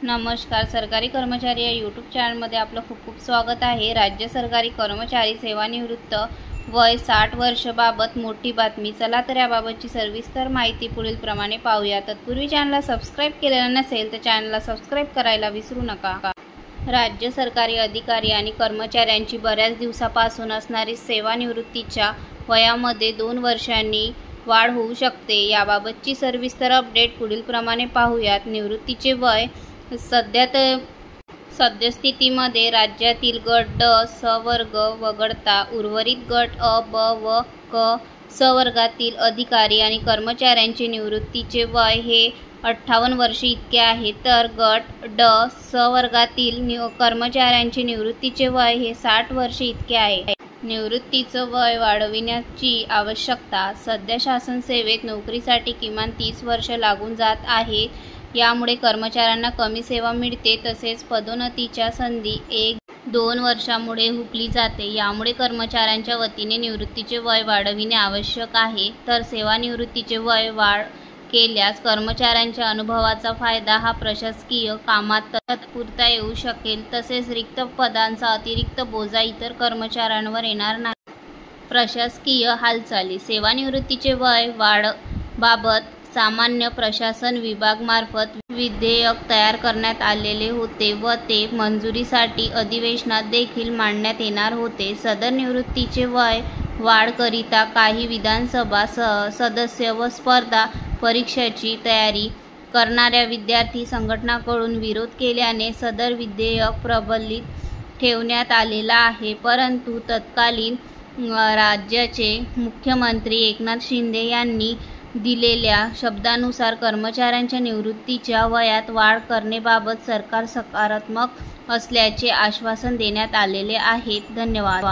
नमस्कार. सरकारी कर्मचारी या यूट्यूब चॅनलमध्ये आपलं खूप खूप स्वागत आहे. राज्य सरकारी कर्मचारी सेवानिवृत्त वय 60 वर्षाबाबत मोठी बातमी. चला तर याबाबतची सविस्तर माहिती पुढील प्रमाणे पाहूया. तत्पूर्वी चॅनलला सबस्क्राईब केलेलं नसेल तर चॅनलला सबस्क्राईब करायला विसरू नका. राज्य सरकारी अधिकारी आणि कर्मचाऱ्यांची बऱ्याच दिवसापासून असणारी सेवानिवृत्तीच्या वयामध्ये 2 वर्षांनी वाढ होऊ शकते. याबाबतची सविस्तर अपडेट पुढील प्रमाणे पाहूयात. निवृत्तीचे वय सद्यस्थितीमध्ये राज्यातील गट ड, स वर्ग वगळता उर्वरित गट अ, ब व क, स वर्गातील अधिकारी आणि कर्मचाऱ्यांचे निवृत्तीचे वय हे 58 वर्षे इतके आहे, तर गट ड, स वर्गातील कर्मचाऱ्यांचे निवृत्तीचे वय हे 60 वर्षे इतके आहे. निवृत्तीचं वय वाढविण्याची आवश्यकता. सध्या शासन सेवेत नोकरीसाठी किमान 30 वर्ष लागून जात आहेत. यामुळे कर्मचाऱ्यांना कमी सेवा मिळते, तसेच पदोन्नतीच्या संधी 1-2 वर्षांमुळे हुकली जाते. यामुळे कर्मचाऱ्यांच्या वतीने निवृत्तीचे वय वाढविणे आवश्यक आहे. तर सेवानिवृत्तीचे वय वाढ केल्यास कर्मचाऱ्यांच्या अनुभवाचा फायदा हा प्रशासकीय कामात तात्पुरता येऊ शकेल. तसेच रिक्त पदांचा अतिरिक्त बोजा इतर कर्मचाऱ्यांवर येणार नाही. प्रशासकीय हालचाली. सेवानिवृत्तीचे वय वाढबाबत सामान्य प्रशासन विभागामार्फत विधेयक तयार करण्यात आलेले होते व ते मंजुरीसाठी अधिवेशनात देखील मांडण्यात येणार होते. सदर निवृत्तीचे वय वाढकरिता काही विधानसभा सदस्य व स्पर्धा परीक्षांची तयारी करणाऱ्या विद्यार्थी संघटनांकडून विरोध केल्याने सदर विधेयक प्रलंबित ठेवण्यात आलेला आहे. परंतु तत्कालीन राज्याचे मुख्यमंत्री एकनाथ शिंदे यांनी दिलेल्या शब्दानुसार कर्मचाऱ्यांच्या निवृत्तीच्या वयात वाढ करण्याबाबत सरकार सकारात्मक असल्याचे आश्वासन देण्यात आलेले आहे. धन्यवाद.